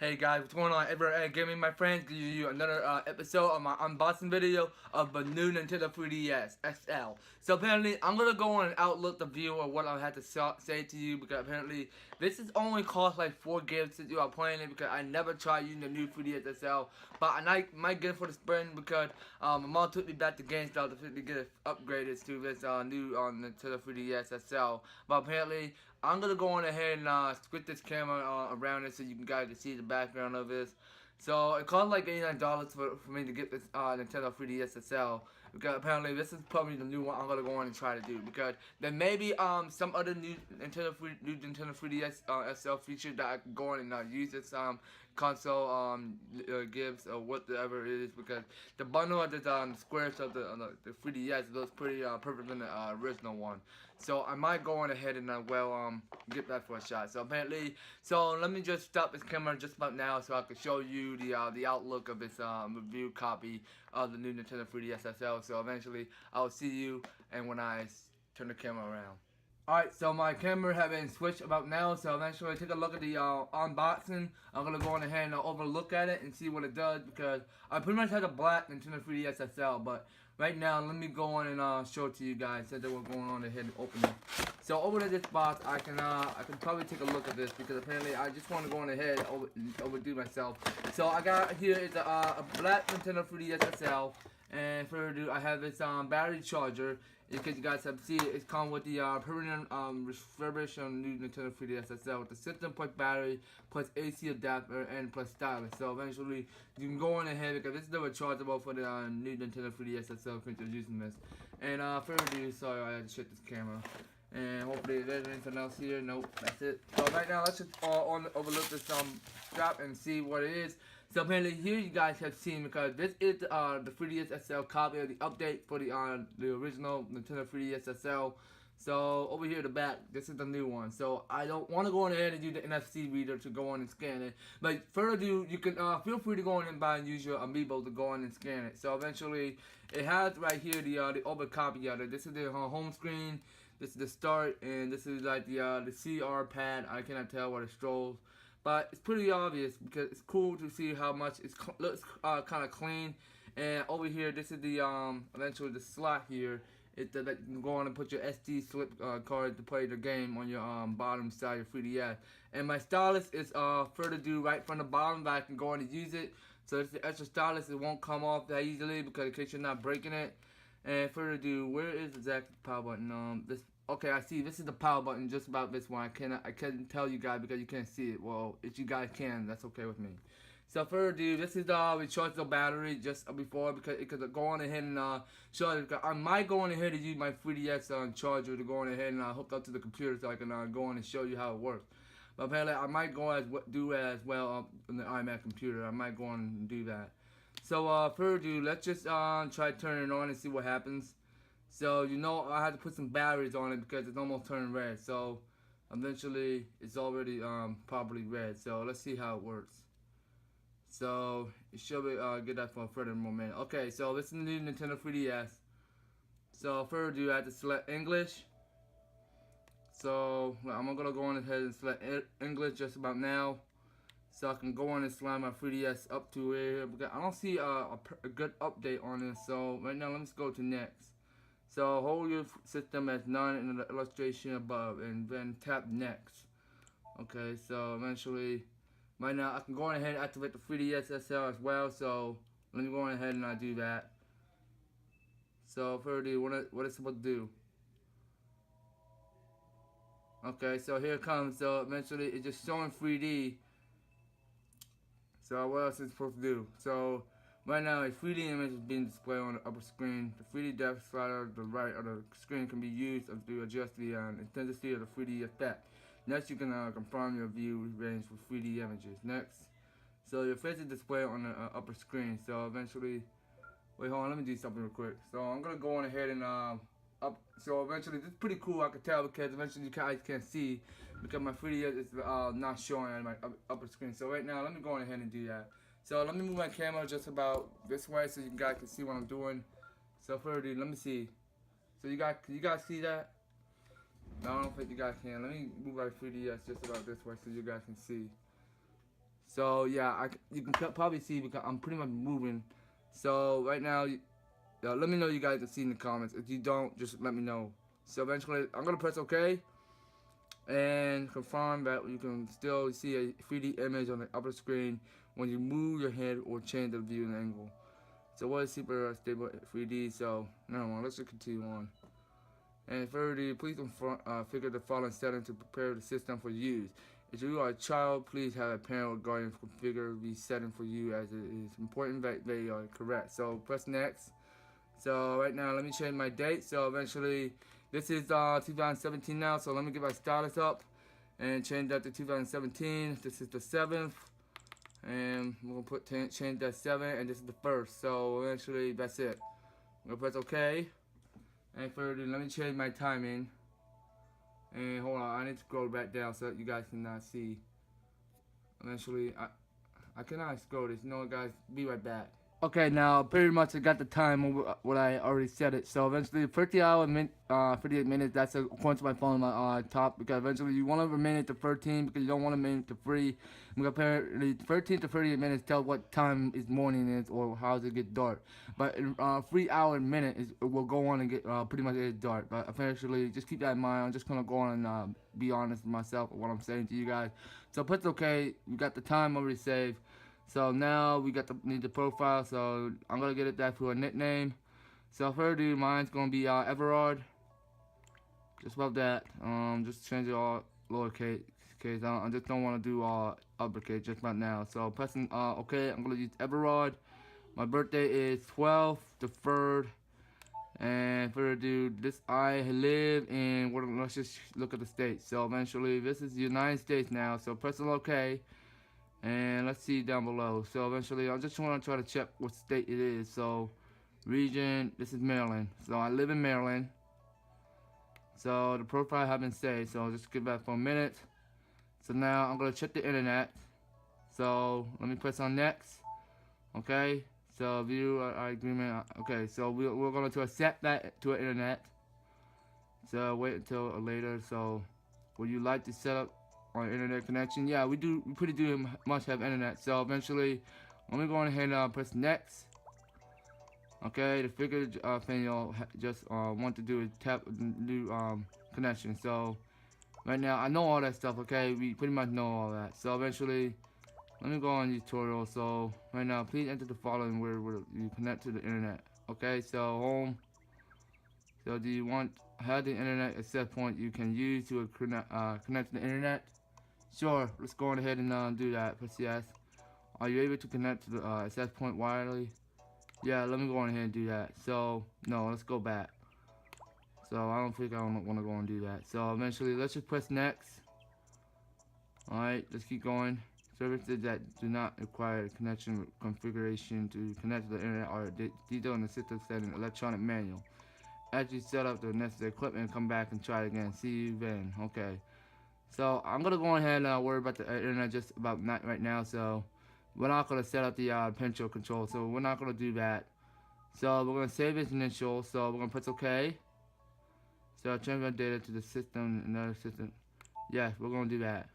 Hey guys, what's going on? EVERARD ED Gaming, my friends, giving you another episode of my unboxing video of the new Nintendo 3DS XL. So apparently, I'm gonna go on and outlook the view of what I had to say to you because apparently this is only cost like $4 since you are playing it because I never tried using the new 3DS XL. But I might get it for the spring because my mom took me back to GameStop to get it upgraded to this new Nintendo 3DS XL. But apparently, I'm gonna go on ahead and switch this camera around it so you guys can see the background of this. So it cost like $89 for me to get this Nintendo 3DS XL because apparently this is probably the new one I'm gonna go on and try to do because there may be some other new Nintendo 3DS XL features that I can go on and use this console Gibs or whatever it is because the bundle of the squares of the 3DS looks pretty perfect than the original one. So I might go on ahead and get that for a shot. So apparently, so let me just stop this camera just about now so I can show you the outlook of this review copy of the new Nintendo 3DS XL. So eventually, I'll see you and when I turn the camera around. Alright, so my camera has been switched about now, so eventually take a look at the unboxing. I'm going to go on ahead and overlook at it and see what it does because I pretty much had a black Nintendo 3DS XL, but right now let me go on and show it to you guys since we're going on ahead and open it. So over to this box, I can probably take a look at this because apparently I just want to go on ahead and overdo myself. So I got here is a black Nintendo 3DS XL, and further ado, I have this battery charger. In case you guys have seen it, it's come with the permanent refurbished new Nintendo 3DS XL with the system plus battery plus AC adapter and plus stylus. So eventually you can go on ahead because this is the rechargeable for the new Nintendo 3DS XL since you're using this. And further ado, sorry I had to shut this camera. And hopefully there's anything else here. Nope, that's it. So right now let's just overlook this strap and see what it is. So apparently here you guys have seen because this is the 3DS XL copy of the update for the original Nintendo 3DS XL. So over here at the back, this is the new one. So I don't want to go on ahead and do the NFC reader to go on and scan it. But further ado, you can feel free to go on and buy and use your amiibo to go on and scan it. So eventually, it has right here the over copy of it. This is the home screen. This is the start, and this is like the CR pad. I cannot tell what it strolls. But it's pretty obvious because it's cool to see how much it looks kind of clean. And over here, this is the eventually the slot here. It's that you can go on and put your SD slip card to play the game on your bottom side of 3DS. And my stylus is further due right from the bottom, but I can go on and use it. So it's the extra stylus. It won't come off that easily because in case you're not breaking it. And further ado, where is exactly the power button? Okay, I see. This is the power button. Just about this one. I can't tell you guys because you can't see it. Well, if you guys can, that's okay with me. So further ado, this is the rechargeable battery just before because it could go on ahead and charge it. I might go on ahead and use my 3DS charger to go on ahead and hook up to the computer so I can go on and show you how it works. But apparently, I might go do as well on the iMac computer. I might go on and do that. So further ado, let's just try turning it on and see what happens. So you know I had to put some batteries on it because it's almost turning red. So eventually it's already properly red. So let's see how it works. So it should be get that for a further moment. Okay, so this is the new Nintendo 3DS. So further ado, I have to select English. So I'm gonna go on ahead and select English just about now. So I can go on and slide my 3DS up to here because I don't see a good update on this. So right now, let's go to next. So hold your system as none in the illustration above and then tap next. Okay, so eventually, right now I can go on ahead and activate the 3DS XL as well. So let me go on ahead and do that. So further, what it's supposed to do. Okay, so here it comes. So eventually it's just showing 3D. So what else is it supposed to do? So right now a 3D image is being displayed on the upper screen. The 3D depth slider to the right of the screen can be used to adjust the intensity of the 3D effect. Next you can confirm your view range for 3D images. Next, so your face is displayed on the upper screen. So eventually, wait, hold on, let me do something real quick. So I'm gonna go on ahead and up. So eventually, this is pretty cool. I can tell because eventually you guys can't see because my 3D is not showing on my upper screen. So right now, let me go on ahead and do that. So let me move my camera just about this way so you guys can see what I'm doing. So further, let me see. So can you guys see that? No, I don't think you guys can. Let me move my 3DS just about this way so you guys can see. So yeah, you can probably see because I'm pretty much moving. So right now, let me know you guys can see in the comments. If you don't, just let me know. So eventually, I'm gonna press OK and confirm that you can still see a 3D image on the upper screen when you move your head or change the view angle. So what is super stable 3D? So never mind. Let's just continue on. And thirdly, please configure the following settings to prepare the system for use. If you are a child, please have a parent or guardian configure the setting for you, as it is important that they are correct. So press next. So right now, let me change my date. So eventually, this is 2017 now. So let me get my status up and change that to 2017. This is the 7th, and we'll change that 7, and this is the 1st. So eventually, that's it. I'm gonna press OK. And further, let me change my timing. And hold on, I need to scroll back down so that you guys cannot see. Eventually, I cannot scroll this. No, guys, be right back. Okay, now pretty much I got the time what I already said it. So eventually, 38 minutes. That's according to my phone on my top, because eventually you want to remain at the 13 because you don't want to remain at the 3. Apparently 13 to 38 minutes tell what time is morning is or how does it get dark. But 3 hour minute will go on and get pretty much it's dark. But eventually, just keep that in mind. I'm just gonna go on and be honest with myself with what I'm saying to you guys. So put OK. We got the time already saved. So now we need the profile, so I'm gonna get it that for a nickname. So further, mine's gonna be EVERARD. Just about that. Just change it all lowercase. I just don't want to do all uppercase just about now. So pressing OK, I'm gonna use EVERARD. My birthday is 12th the 3rd. And further ado, I live in, let's just look at the states. So eventually, this is the United States now. So pressing OK. And let's see down below. So eventually, I just want to try to check what state it is. So region, this is Maryland. So I live in Maryland. So the profile has been saved. So I'll just give that for a minute. So now I'm going to check the internet. So let me press on next. Okay. So view our agreement. Okay. So we're going to accept that to the internet. So wait until later. So would you like to set up on internet connection? Yeah, we pretty much have internet. So eventually, let me go on ahead and press next. Okay, the figure thing you'll just want to do is tap new connection. So right now, I know all that stuff. Okay, we pretty much know all that. So eventually, let me go on tutorial. So right now, please enter the following where you connect to the internet. Okay, so home. So do you want have the internet access point you can use to connect to the internet? Sure, let's go on ahead and do that. Press yes. Are you able to connect to the access point wirelessly? Yeah, let me go on ahead and do that. So, no, let's go back. So, I don't think I want to go and do that. So, eventually, let's just press next. Alright, let's keep going. Services that do not require connection configuration to connect to the internet are detailed in the system setting electronic manual. As you set up the necessary equipment, come back and try it again. See you then. Okay. So I'm gonna go ahead and worry about the internet just about not right now. So we're not gonna set up the pinch control. So we're not gonna do that. So we're gonna save as initial. So we're gonna press OK. So transfer data to the system, another system. Yes, we're gonna do that.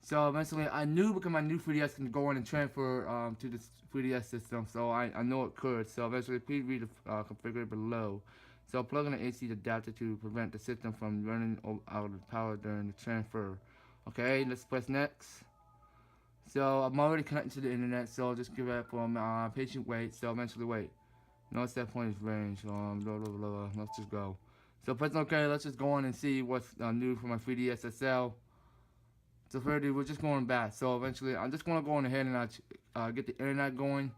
So eventually, I knew because my new 3DS can go on and transfer to the 3DS system. So I know it could. So eventually, please read the configure below. So plug in the AC adapter to prevent the system from running out of power during the transfer. Okay, let's press next. So I'm already connected to the internet, so just give it for patient wait. So eventually wait. No set point is range. Blah, blah, blah. Let's just go. So press OK. Let's just go on and see what's new for my 3DS XL. So further, we're just going back. So eventually, I'm just gonna go on ahead and get the internet going.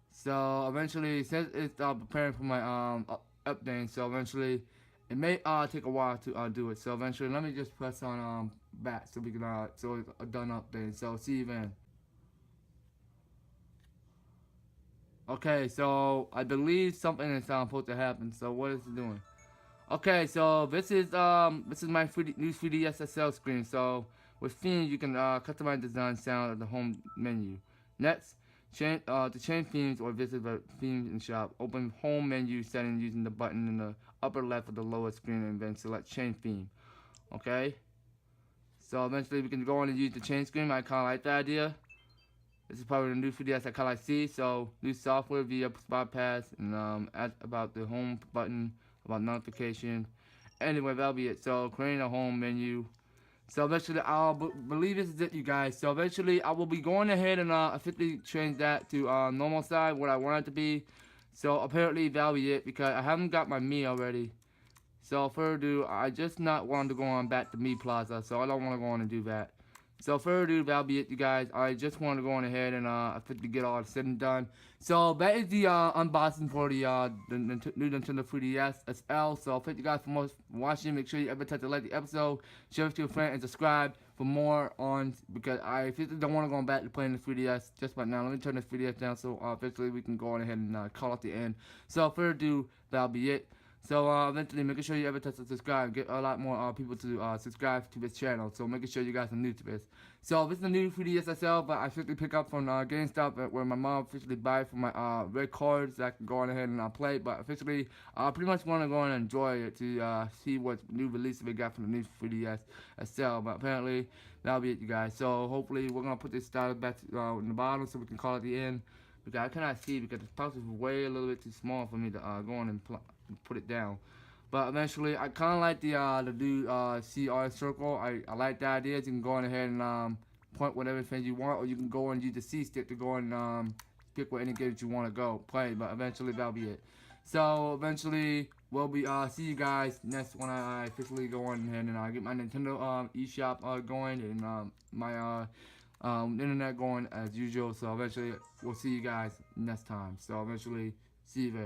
So eventually, since it's preparing for my update, so eventually it may take a while to do it. So eventually, let me just press on back so we can so it's a done update. So see you then. Okay, so I believe something is supposed to happen. So what is it doing? Okay, so this is my new 3DS XL screen. So with theme, you can customize design sound of the home menu. Next, to change themes or visit the themes in shop, open home menu setting using the button in the upper left of the lower screen and then select change theme. Okay. So eventually we can go on and use the chain screen. I kind of like the idea. This is probably the new 3DS I kind of like see. So new software via spot pass and about the home button, about notification. Anyway, that'll be it. So creating a home menu. So eventually I'll believe this is it, you guys. So eventually I will be going ahead and officially change that to normal side, what I want it to be. So apparently that'll be it because I haven't got my Me already. So further ado, I just not wanted to go on back to Me Plaza, so I don't want to go on and do that. So further ado, that'll be it, you guys. I just want to go on ahead and officially get all said and done. So that is the unboxing for the new Nintendo 3DS SL. So thank you guys for watching. Make sure you ever touch to like the episode, share it to a friend, and subscribe for more on, because I officially don't want to go back to playing the 3DS just right now. Let me turn this 3DS down so eventually we can go on ahead and call it the end. So further ado, that'll be it. So eventually, making sure you ever touch to subscribe, get a lot more people to subscribe to this channel. So making sure you guys are new to this. So this is the new 3DS SL, but I officially pick up from GameStop where my mom officially buy for my red cards that I can go on ahead and play. But officially, I pretty much want to go and enjoy it to see what new release we got from the new 3DS SL. But apparently, that'll be it, you guys. So hopefully, we're gonna put this style back in the bottom so we can call it the end. Because I cannot see because the pouch is way a little bit too small for me to go on and put it down. But eventually I kind of like the new CR circle. I like the idea. You can go on ahead and point whatever thing you want, or you can go and use the C stick to go and pick what any games you want to go play. But eventually that'll be it. So eventually we'll be see you guys next when I officially go on ahead and get my Nintendo eShop going and my internet going as usual. So eventually we'll see you guys next time. So eventually see you there.